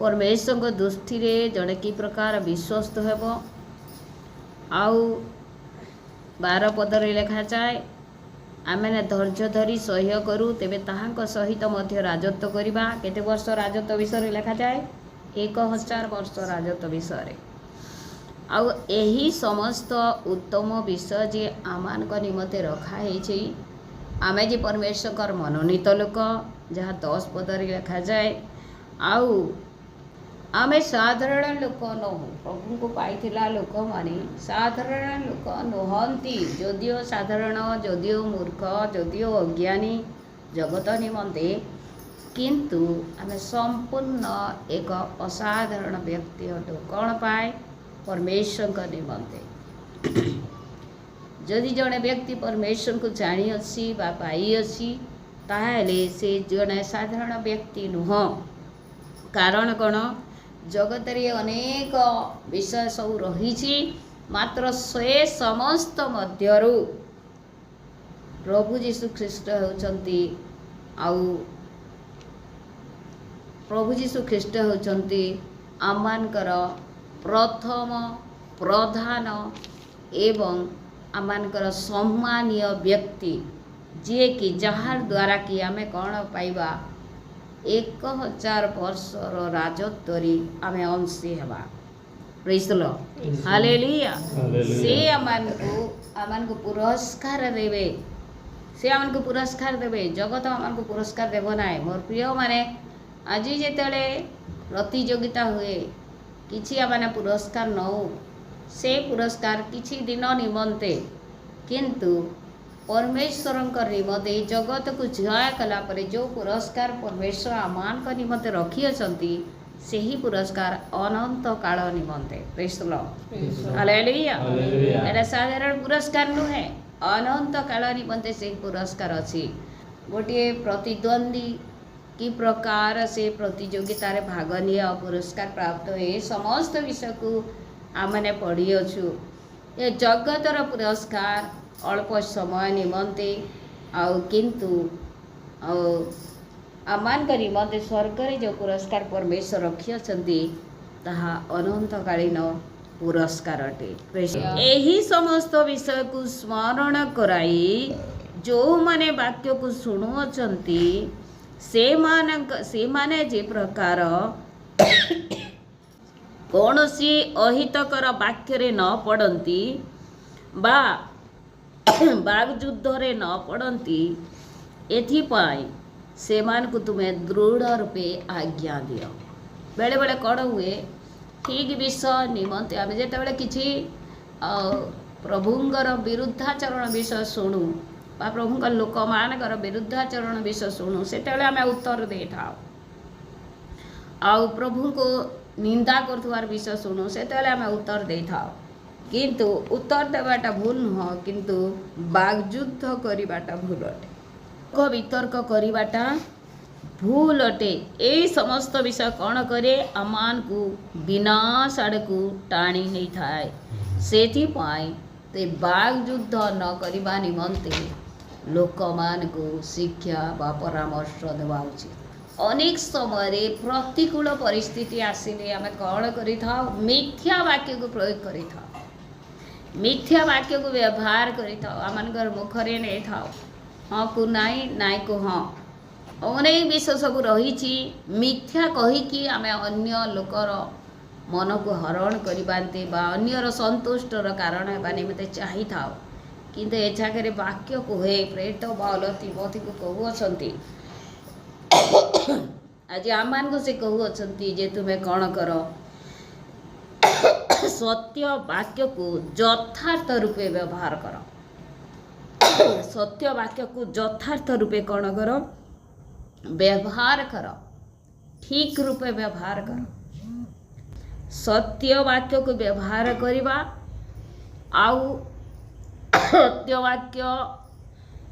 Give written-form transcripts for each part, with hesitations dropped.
परमेश्वर दृष्टि रे जड़े कि प्रकार विश्वस्त हेब आउ 12 पदरे लिखा जाए आमे धैर्य धरी सह्य करूँ तेबे ताहांक सहित मध्य राजत्व करिबा। केते वर्ष राजत्व विषय लिखा जाए 1000 वर्ष राजत्व विषय आउ एही समस्त उत्तम विषय जे आमान निमते रखाही आमे जे परमेश्वर मनोनीत लोक जहाँ 10 पदरे लिखा जाए आउ आमे साधारण लोक नहु प्रभु को पाइथिला लोक माने साधारण लोक नुहंती जदिओ साधारण जदिओ मूर्ख जदिओ अज्ञानी जगत निमंते किंतु आमे संपूर्ण एक असाधारण व्यक्ति हटू कौन पाए परमेश्वर निमंते। जदि जड़े व्यक्ति परमेश्वर को जानी अच्छी बा पाई अच्छी ताहले से जड़े साधारण व्यक्ति नुह कारण कौन जगत रे अनेक विषय सब रही मात्र से समस्त मध्यरु प्रभु जीशु ख्रीष्ट होचंती आउ प्रभु जीशु ख्रीष्ट होचंती आमानकर प्रथम प्रधान एवं आमानकर सम्मानीय व्यक्ति जे कि जहार द्वारा कि आमे कौन पाइबा 1000 वर्षर राजत्वरी आमे अंशी हेबा। Praise the Lord hallelujah. से आमानको पुरस्कार देवे से आमानको पुरस्कार देवे जगत आमानको पुरस्कार देव नाय। मोर प्रिय माने आज जेतेले प्रतियोगिता हुए किछि आमाने पुरस्कार नौ से पुरस्कार किछि दिन निमंते किंतु परमेश्वर निमते जगत को जय कला परे जो पुरस्कार परमेश्वर आमान निमते रखी अछंती सेही पुरस्कार अनंत काल निमंते। Praise the Lord hallelujah. एटा साधारण पुरस्कार नुहे अनंत काल निमंते से पुरस्कार अछि। गोटे प्रतिद्वंदी कि प्रकार से प्रतियोगिता रे भाग निया पुरस्कार प्राप्त ए समस्त विषय को आमने पढ़ी अछु। ए जगतर पुरस्कार अल्प समय निमंते आउ किंतु आमान का निमंते स्वर्ग रे जो पुरस्कार परमेश्वर रखी अछंती ताहा अनंतकालीन पुरस्कार अटे। एही समस्त विषय को स्मरण कराई जो माने वाक्य को सुनु अछंती से माने जे प्रकार कौनसी अहितकर वाक्य रे न पड़ती बा बागयुद्ध रे न पड़ती एथिपाई से मान को तुम्हें दृढ़ रूपे आज्ञा दियो। बेले बेले कौन हुए ठीक विषय निमंते आम जिते बड़े किसी प्रभुंर विरुद्धाचरण विषय शुणु बा प्रभुंर लोक मानकर विरुद्धाचरण विषय शुणु से आम उत्तर दे था आउ प्रभु को निंदा कर विषय शुणु से आम उत्तर दे था किंतु उत्तर देवाटा भूल नुह किंतु बागयुद्ध करवाटा भूल अटे वितर्क करवाटा भूल अटे। यही समस्त विषय कौन करे आमान को विनाश आड़ को टाणी नहीं थाए से ते बागयुद्ध न करवा निमंते लोक मान को शिक्षा बा परामर्श देवा उचित। अनेक समय प्रतिकूल परिस्थिति आसिले आम कौन करिथा मिथ्या वाक्य को प्रयोग करिथा मिथ्या वाक्य को व्यवहार करिथा आमनकर मुखरे नहीं था हाँ को नाई नाई को हाँ अनेक विषय सब रही मिथ्या कहीकि आम अन्य लोकर मन को हरण करते बा अन्यर संतुष्टर कारण होगा निमते चाही था किंतु ए जागे वाक्य कहे प्रेरित बाउल तिमोथी को कहूँ आज आम को से कहूँ जे तुम्हें कौन कर सत्य वाक्य को यथार्थ रूपे व्यवहार कर सत्य वाक्य को यथार्थ रूपे कौन कर व्यवहार कर ठीक रूपे व्यवहार कर सत्य वाक्य को व्यवहार करवा आउ सत्य वाक्य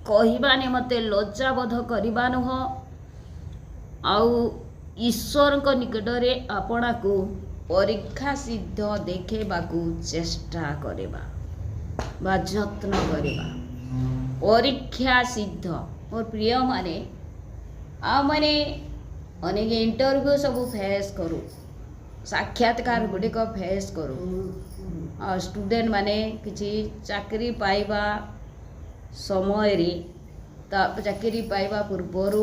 कहवा निमते लज्जाबोध करवा नुह आउ ईश्वर को निकट में आपना को परीक्षा सिद्ध देखेबाकू चेष्टा करवा बा यत्न करवा परीक्षा सिद्ध मोर प्रिय माने आ माने अनेक इंटरव्यू सब फेस करूँ, साक्षात्कार गुड़िक फेस करूँ। और स्टूडेंट माने किसी चाकरी पाइबा समय रे चाकरी पाइबा पूर्वर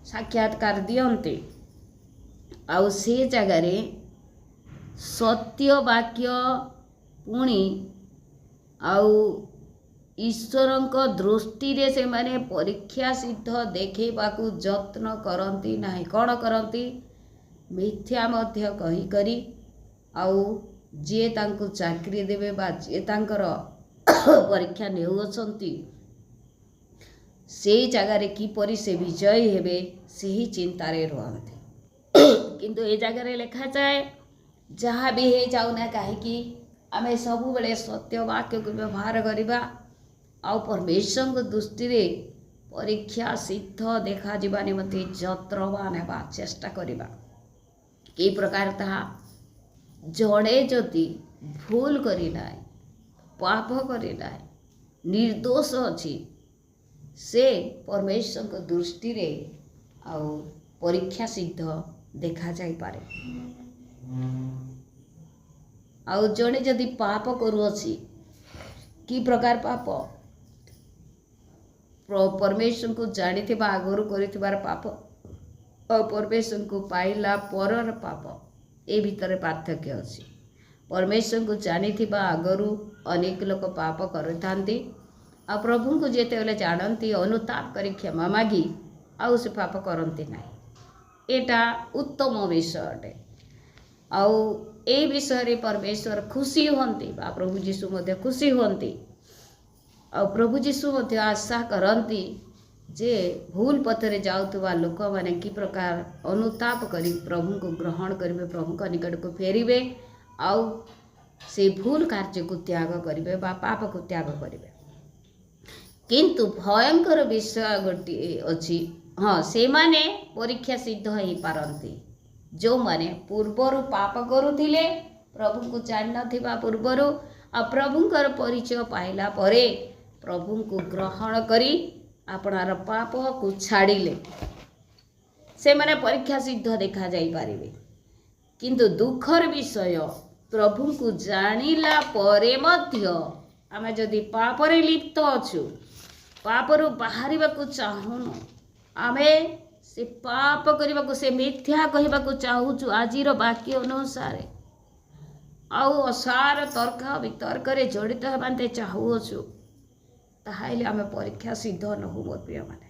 साक्षात्कार दियंते आउ से जगार सत्य वाक्य पुणी आउ ईश्वरंक दृष्टि रे से माने परीक्षा सिद्ध देखैबाकू जत्न करती नाही। कौन करती? मिथ्या मध्य कही करी आउ जे तांको चाकरी देवे बा जे तांकर परीक्षा नेउछंती से जगार किपरि से विजयी हेबे सही चिंतारे रहते। किंतु ए जगार लिखा जाए जहाँ भी हे जाऊना कहीं आमे सबु बेले सत्य वाक्य को व्यवहार करिबा आउ परमेश्वर को दृष्टि रे परीक्षा सिद्ध देखा जिबा निमंते जत्रवान हेबा चेष्टा करिबा। कि प्रकार ताहा जड़े जदि भूल करिना पाप करिना निर्दोष अच्छी से परमेश्वर को दृष्टि रे आउ परीक्षा सिद्ध देखा जाई पारे। आउ जड़े जदि पाप करुअछि कि प्रकार पाप परमेश्वर को जानी आगुरी कर पाप और परमेश्वर को पाइला परर पाप ए भितर पार्थक्य अच्छी। परमेश्वर को जानी आगुरी अनेक लोक पाप करथांती आ प्रभु को जेते बेले जानती अनुताप करी क्षमा मागी आउ से पाप करती नहीं। एटा उत्तम विषय अटे। आउ ए विषय रे परमेश्वर खुशी होती बा प्रभु जीशु मध्य खुशी होती। आ प्रभु जीशु मध्य आशा करती जे भूल पथरे जाउथुवा लोक माने कि प्रकार अनुताप करी प्रभु को ग्रहण करिवे, प्रभु का निकट को फेरिवे आउ से भूल कार्य को त्याग करिवे बा पाप को त्याग करिवे। किंतु भयंकर विषय गोटे अच्छी, हाँ से माने परीक्षा सिद्ध हो पारती जो माने पूर्वर पाप करुथिले प्रभु को जान नथिबा पूर्वर आ प्रभुंकर परिचय पाइला परे प्रभु को ग्रहण करी आपणार पाप को छाड़िले से माने परीक्षा सिद्ध देखा जाई पारिबे। किंतु दुखर विषय प्रभु को जानिला परे मध्य आमे जदि पापरे लिप्त अछु, पापरु बाहरिबा को चाहुनु, आमे से पाप करने को से मिथ्या कहवा को चाहूचु आजिर वाक्य अनुसार आउ असार तर्क वितर्क जड़ित होते चाहूचु ताहले आमे परीक्षा सिद्ध नहु। मोर प्रिय माने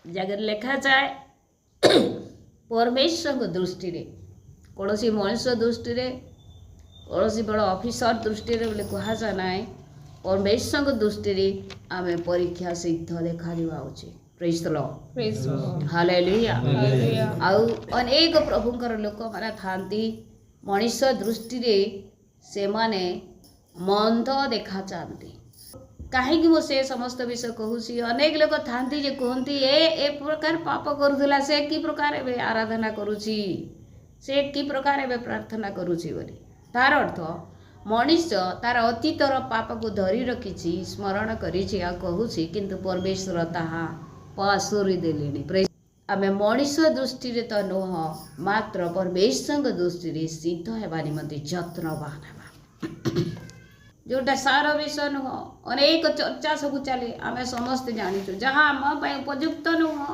जगह लिखा जाए परमेश्वर दृष्टि रे कौन मनुष्य दृष्टि रे कौन बड़ ऑफिसर दृष्टि रे बोले कहा जा ना परमेश्वर दृष्टि रे आमे परीक्षा सिद्ध देखा उचित। Praise the Lord, hallelujah. आउ अनेक प्रभुंकर लोक माने थांती मनुष्य दृष्टि रे से माने मंद देखा चाहती। कहीं मुझे समस्त विषय कहूँ अनेक लोग थांती जे कहती ए प्रकार पाप करुला से कि प्रकार ए आराधना करुची से कि प्रकार ए प्रार्थना करुची बोली तार अर्थ मनुष्य तार अतीतर पाप को धरी रखी स्मरण करिछि आ कहूछि किंतु परमेश्वर ताहा पासोरी देलेनी। आमे मनुष्य दृष्टि रे तो नुह मात्र परमेश्वर दृष्टि रे सिद्ध हेबा निमंते जत्नवान हेबा। जोटा सार विषय नुह अनेक चर्चा सब चले आमे समस्त जानिछु जहाँ आम उपयुक्त नुह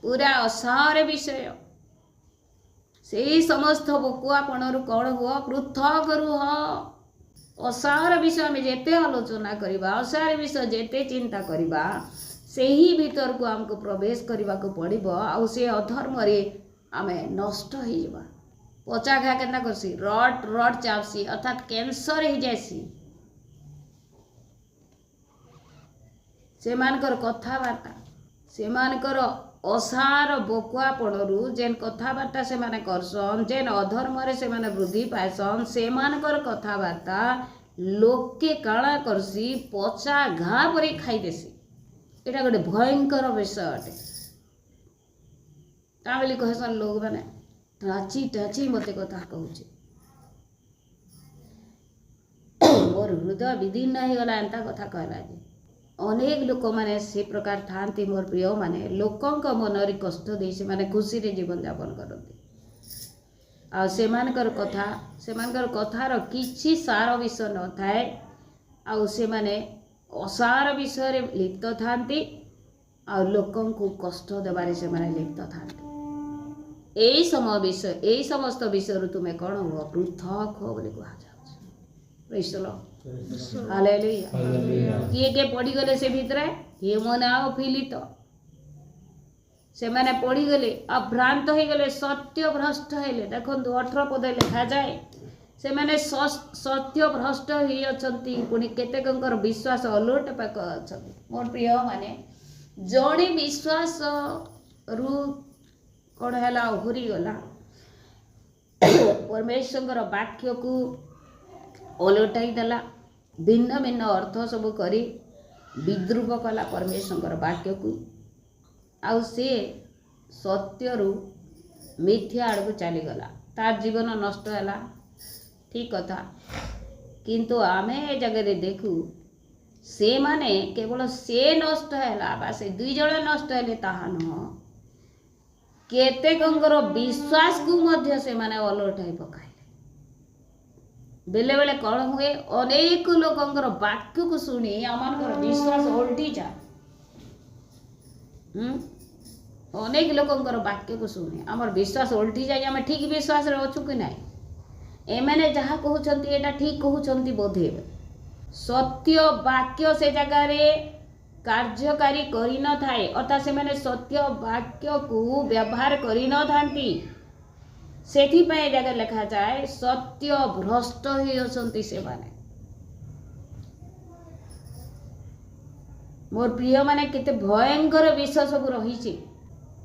पूरा असार विषय से समस्त बकुआपण कौन हुआ पृथक रुह। असार विषय में जेते आलोचना करवा असार विषय जेते चिंता करवा से ही भीतर को आमको प्रवेश करने को पड़ो आउ से अधर्म रे आमे नष्ट हो जावा। पचा घा केन्ता करसी रड रड चापसी अर्थात कैंसर हो जासी। से मानकर कथबार्ता से मानकर असार बकुआपणरू जेन कथबार्ता से माने करसन जेन अधर्म रे से माने वृद्धि पाएसन से मानकर कथबार्ता लोके काणा करसी पचा घा परी खाई देसी। एटा गोटे भयंकर विषय अटे। ताबली कहसन लोग माने टाची टाची मते कथा कहूचे मोर हृदय विदीर्ण हो गला एंता कथा कहला जे अनेक लोक मैंने से प्रकार थांती मोर प्रिय माने लोकंक मनरे कष्ट दे से माने खुशी रे जीवन यापन करते आ सेमानकर कथार किछि सार विषय न थाए आ से माने असार विषय रे लिप्त थांती आ लोकं को कष्ट देबारे से माने लिप्त थांती एई समय विषय एई समस्त विषय तुमे कौन हो पृथक हो बोली कहा जाउछ प्रेज द लॉर्ड हालेलुया किए के पढ़ी गले से भितरे हेमना और फिलित से माने पढ़ी गले अभ्रांत हो गले सत्य भ्रष्ट हेले देखंतु 18 पद लिखा जाए से माने सत्य भ्रष्ट ही अछंती पुनी केतेकंकर विश्वास अलोट पाक अछंती मोर प्रिय माने जणे विश्वास रु कोन हला हुरी गला परमेश्वर वाक्य को ओलटाई देला भिन्न भिन्न अर्थ सब करी विद्रूप कला परमेश्वर वाक्य को आउ से सत्य रु मिथ्या आड़ को चलीगला तार जीवन नष्ट है ठीक कथा किंतु आमे ए जगह देखू से माने केवल से नष्ट है से दुई जण नष्ट है ताहा नुह केतेकंकर विश्वास को मध्य से माने ओलटाई पकाइले बेले बेले कौन हुए अनेक लोकंकर वाक्य को शुणी आमर विश्वास ओल्टी जाए अनेक लोकंकर वाक्य को शुणी आमर विश्वास ओल्टी जाए आम ठीक विश्वास रे अछु कि नहीं एमाने जहाँ कहउछंती एटा ठीक कहउछंती बोधे सत्य वाक्य से जगह रे कार्यकारी करी न थाए अर्थात से माने सत्य वाक्य को व्यवहार करी न थांती सेठी पे जगह लिखा जाए सत्य भ्रष्ट ही अछंती से माने मोर प्रिय माने केते भयंकर विषय सब रही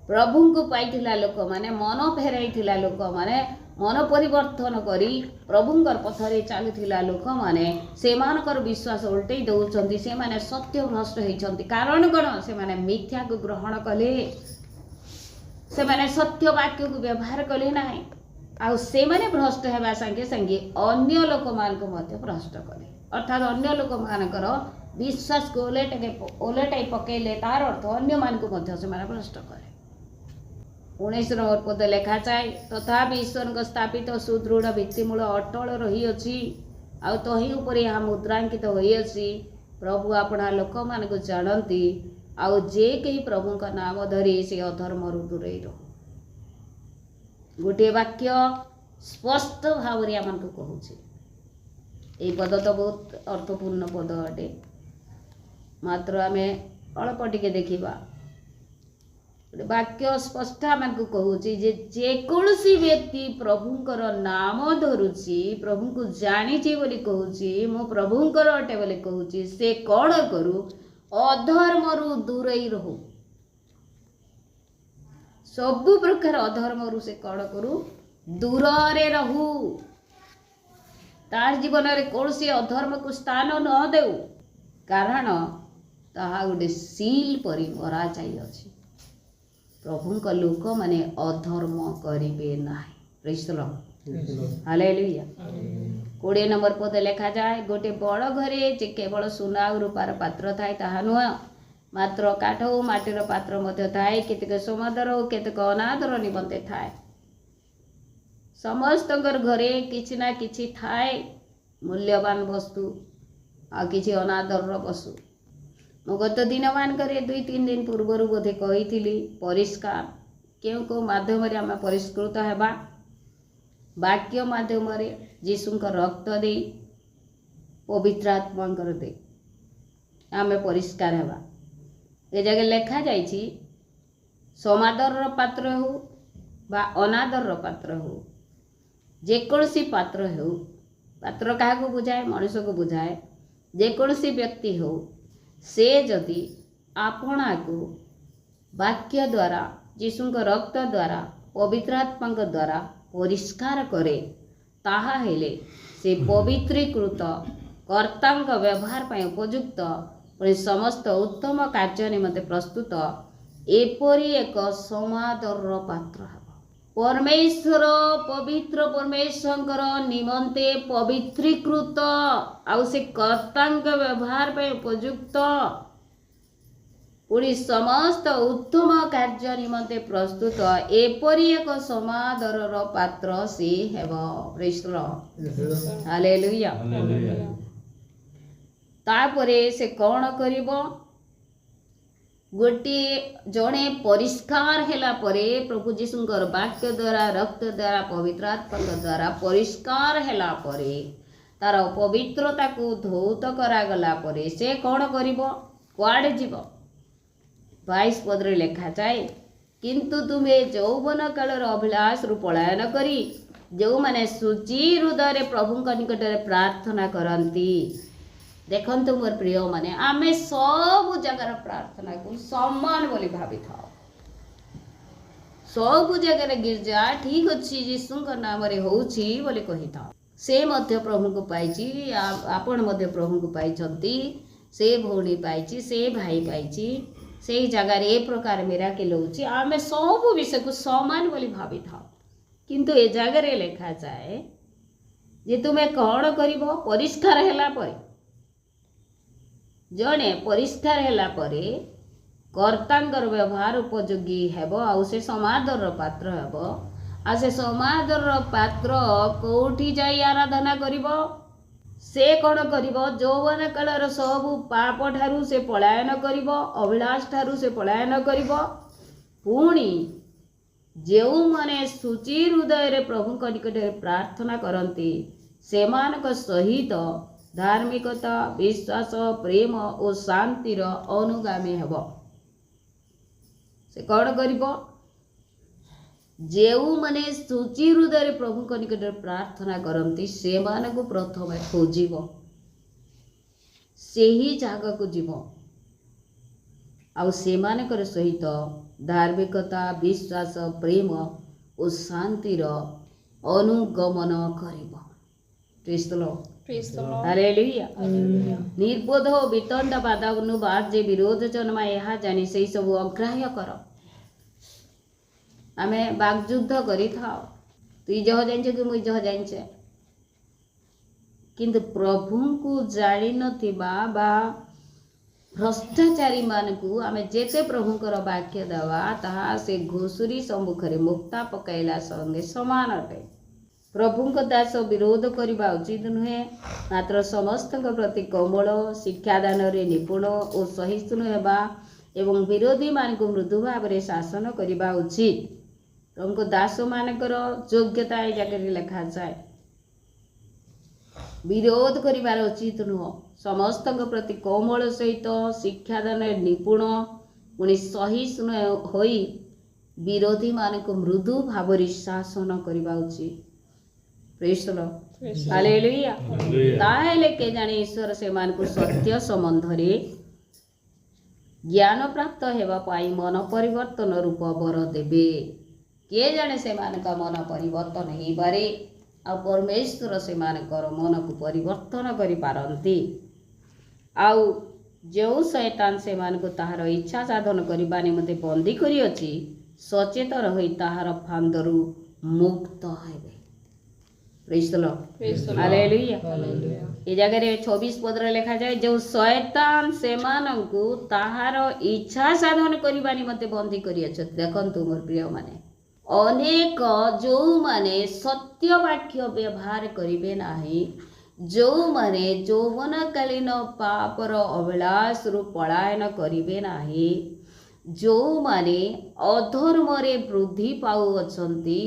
प्रभु को पाइथिला लोक माने मन फेराइथिला लोक माने मन परिवर्तन करी प्रभुंकर पथरे चलुथिला लोक माने सेमानकर विश्वास उल्टै दउछंती से माने सत्य भ्रष्ट होइछंती कारण कोन से माने मिथ्या को ग्रहण कले से माने सत्य वाक्य को व्यवहार कले नाही आ से माने भ्रष्ट हेबा संगे संगे अन्य लोक मान को मध्य भ्रष्ट कले अर्थात अन्य लोक मानकर विश्वास को ओलेटाई पकेले तार अर्थ अन्य मान को मध्य से माने भ्रष्ट करे 19 नंबर पद लेखा जाए तथापि ईश्वर स्थापित सुदृढ़ भित्तिमूल अटल रही अछि आ तही ऊपर यहाँ मुद्रांकित होई अछि प्रभु आपणा लोक मान को जानती आउ जे कहीं प्रभु का नाम धरी से अधर्म रु दूरे रहो गोटे वाक्य स्पष्ट भाव आम को कहूँ ये पद तो बहुत अर्थपूर्ण पद अटे मात्र आम अल्प टिके देखा वाक्य स्पष्ट आम को कहूँ जेकोसी व्यक्ति प्रभुंकर नाम धरुची प्रभु को जानी बोली कहूँ मो प्रभुंकर अटे बोली कहूँ से कौन करू अधर्म रु दूरे रहू सबु प्रकार अधर्म रु से कौन करू दूर रे रहू तार जीवन रे कौन से अधर्म को स्थान न देऊ कारण ताहा गोटे सील परी मरा जाई अछि प्रभुंक लोक माने अधर्म करिवे नाही praise the Lord hallelujah 20 number पद लिखा जाए गोटे बड़ घरे जे केवल सुना और रूपार पात्र थाए ताहा नुह मात्र काठ और माटीर पात्र मध्य थाए केतेक समादर और केतेक अनादर निमंते थाए समस्तकर घरे किछि ना किछि थाए मूल्यवान वस्तु आ किछि अनादर वस्तु मो गत दिन मान करे 2-3 दिन पूर्वर बोधे कही परिष्कार क्यों को माध्यम आम परिष्कृत हेबा वाक्य माध्यम जीशुंक रक्त दे पवित्र आत्मा दे आम परिष्कार हेबा ए जगह लिखा जाइछि समादर पात्र हो बा अनादर पात्र हो जेकोसी पात्र हो पात्र क्या बुझाए मनुष्य को बुझाए जेकोसी व्यक्ति हो से जदि आपना को वाक्य द्वारा जीशुंक रक्त द्वारा पवित्र आत्मा द्वारा परिष्कार करे ताहा हेले से पवित्रीकृत कर्तांक व्यवहार पर उपयुक्त पुणी समस्त उत्तम कार्य निमंते प्रस्तुत एपरी एक समादर पात्र है परमेश्वर पवित्र परमेश्वर निमंते पवित्रीकृत आउ से कर्तांक व्यवहार पे उपयुक्त पुणी समस्त उत्तम कार्य निमंते प्रस्तुत एपरी एक समादरर पात्र से हेब। Praise the Lord, hallelujah. तापरे से कौन करिबो? गोटे जड़े परिष्कार हेला परे प्रभु जीशुंकर वाक्य द्वारा रक्त द्वारा पवित्र आत्मा द्वारा परिष्कार हेला परे तार पवित्रता को धौत करागला परे से कौन करिबो? कुआडे जीव? 22 पद रे लेखा जाए, किंतु तुम्हें यौवन कालर अभिलाष रु पलायन करी जो माने सुची हृदय प्रभु निकट में प्रार्थना करती। देखंतु मोर प्रिय माने आमे सब जगार प्रार्थना को सम्मान बोली भावी था। सब जगार गिरजा ठीक अच्छी जीशु नाम रे होउछि बोली कही था। से मध्य प्रभु को पाइछि, आपण मध्य प्रभु को पाइछंती, से भौणी पाइछि, से भाई पाइछि, से जगार ए प्रकार मिराकिल होउछि। आमे सब विषय को सम्मान बोली भावी था। किंतु ए जगार लेखा जाए जे तुमे कौन करिबो? परिष्कार हेला परे जड़े परिष्कार हेला परे कर्तांगर व्यवहार उपयोगी हेब आउ से समादर पात्र हेब। आ से समादर पात्र कोठी जाई आराधना करिबो? से कौन करिबो? यौवन कालर सब पाप ठारू से पलायन करिबो, अभिलाष ठारू से पलायन करिबो। पुणी जेउ माने सुची हृदय रे प्रभु निकट में प्रार्थना करती सेमानक सहित धार्मिकता, विश्वास, प्रेम और शांतिर अनुगामी हेब। से कौन करिबो? जेउ माने सुची हृदय प्रभु निकट में प्रार्थना करती सेमानक प्रथम खोजिब, सेही जागा को जीव आउ सेमानकर सहित धार्मिकता, विश्वास, प्रेम और शांतिर अनुगमन करिब। Praise the Lord, hallelujah. निर्बोध हो वितंड बादानुबाद जे विरोध जन्मा यहा जानी से सब अग्राह्य कर। आमे बागयुद्ध करी था, तु जह जानिछ कि मुई जह जानिछे, किंतु प्रभु को जानी नथिबा बा भ्रष्टाचारी मानकु आमे जेते प्रभुंकर वाक्य देवा ताहा से घुसुरी सम्मुखरे मुक्ता पकाइला संगे समान अटे। प्रभुंक दास विरोध करवा उचित नुहे, मात्र समस्त प्रति कोमल शिक्षादान निपुण और सहिष्णु हेबा एवं विरोधी मान को मृदु भाव में शासन करवा उचित। प्रभुंक दास मानकर योग्यता जगह लिखा जाए। विरोध करिवार उचित नुह, समस्त प्रति कोमल सहित शिक्षादान निपुण पुणी सहिष्णु होई विरोधी मान को मृदु भाव में शासन करवा उचित। Praise the Lord, hallelujah. ताहेले के जाने ईश्वर से मान को सत्य संबंध रे ज्ञान प्राप्त हेबा पाई मन परिवर्तन रूप वर देबे। के जाने से मान का मन परिवर्तन ही बारे आ परमेश्वर से मान कर मन को परिवर्तन करि पारंती। आउ जो शैतान से मान को ताहार इच्छा साधन करबा निमते बंदी करी अछि सचेतन होई ताहार फांदरु मुक्त हेबे। Praise the Lord, hallelujah. ए जगह रे 26 पद रे लिखा जाए, जो शैतान से मानकु ताहार इच्छा साधन करबा निमते बंदी करी अछि। देखंतु मोर प्रिय माने अनेक जो माने सत्य वाक्य व्यवहार करिवे नाही, जो माने यौवनकालीन पापर अभिलाष रु पलायन करिवे नाही, जो माने अधर्म रे वृद्धि पाउ अछंती,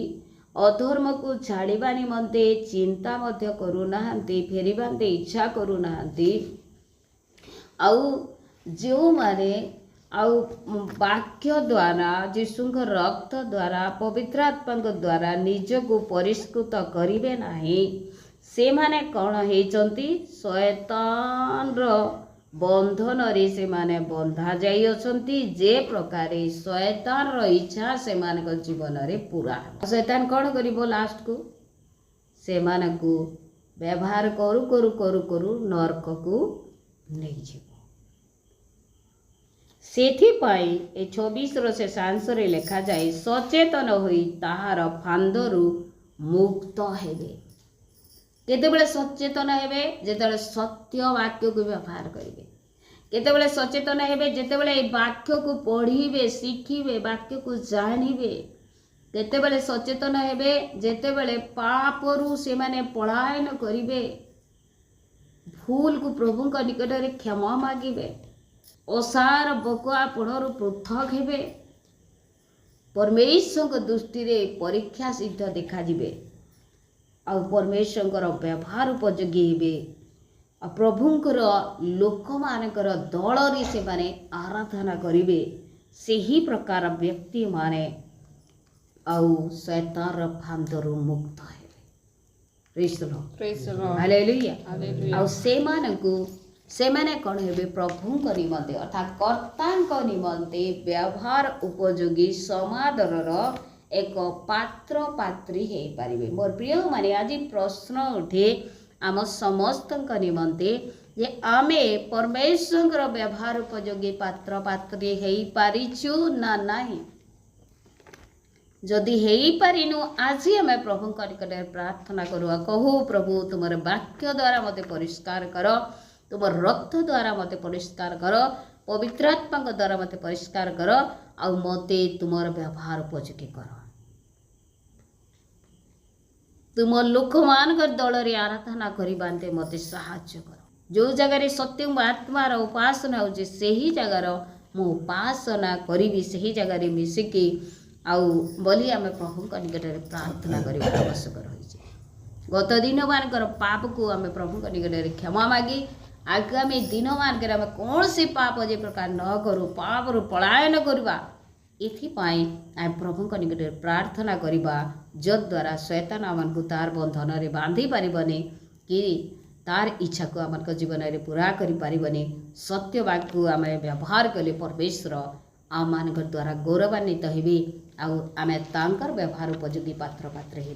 अधर्म को छाड़िबा निमंते चिंता मध्य करू नाहंती, फेरिबांते इच्छा करू नाहंती, आउ जो माने आउ वाक्य द्वारा जीशुंक रक्त द्वारा पवित्र आत्मा द्वारा निज को परिष्कृत करिवे नाही, से माने कौन हेचंती? शैतान रो बंधन रे से माने बंधा जाई अछंती। जे प्रकार शैतान रो इच्छा से माने जीवन रे पूरा। शैतान कौन करिबो? लास्ट को से माने को व्यवहार करू करू करू करू नरक को नहीं जीवो। सेथि पाई ए 26 रो से सांस रे लिखा जाए, सचेतन होई ताहार फांदरु मुक्त हेबे। केतेबेले सचेतन हेबे? जेतेबेले सत्य वाक्य को व्यवहार करिवे। केतेबेले सचेतन हेबे जेतेबेले वाक्य को पढ़िबे शिखिबे वाक्य को जानिबे केतेबेले सचेतन हेबे जेतेबेले पापरू से माने पलायन करिबे भूल को प्रभु का निकट में क्षमा मागिबे असार बकुआपणरू पृथक हेबे परमेश्वर दृष्टि रे परीक्षा सिद्ध देखा जिबे आ परमेश्वर व्यवहार उपयोगी हेबे आ प्रभुंकर लोक मानकर दल रे से माने आराधना करिबे सही प्रकार व्यक्ति माने आउ शैतान फांदरू मुक्त हेबे प्रेज द लॉर्ड हालेलुया आ से माने कौन हेबे प्रभु निमंते अर्थात कर्ता निमंते व्यवहार उपयोगी समादरर एक पात्र पात्री हे पारिबे। मोर प्रिय माने आज प्रश्न उठे आम समस्त निमंते जे आमे परमेश्वर व्यवहार उपयोगी पात्र पात्री हे पारिछु ना नाही जदि हे पारिनु आज आम प्रभु निकट प्रार्थना करवा कहू प्रभु तुम वाक्य द्वारा मते परिष्कार कर तुम रक्त द्वारा मते परिष्कार कर पवित्रात्मा द्वारा मते परिष्कार कर आ मते तुमर व्यवहार उपयोगी कर तुम लोक मान दल रे आराधना करते मते साहाय्य कर जो जगह सत्य आत्मार उपासना हो सही जगार मु उपासना करी सही जगह मिसिकी आउ बोली आम प्रभु निकट में प्रार्थना करने आवश्यक रही गत दिन मानकर पाप को आम प्रभु निकट में क्षमा मागी आगामी दिन मानकर आम कौन से पाप जे प्रकार न करूँ पाप रु पलायन करवा एथिपाई आम प्रभु निकट में प्रार्थना करवा जद्वारा शैतान आमको तार बंधन में बांधि पारबनी कि तार इच्छा को आम जीवन में पूरा करें सत्य वाक्य को आम व्यवहार कले परमेश्वर आम मान द्वारा गौरवान्वित हेबे आउ आम तांकर व्यवहार उपयोगी पात्र पात्र हे।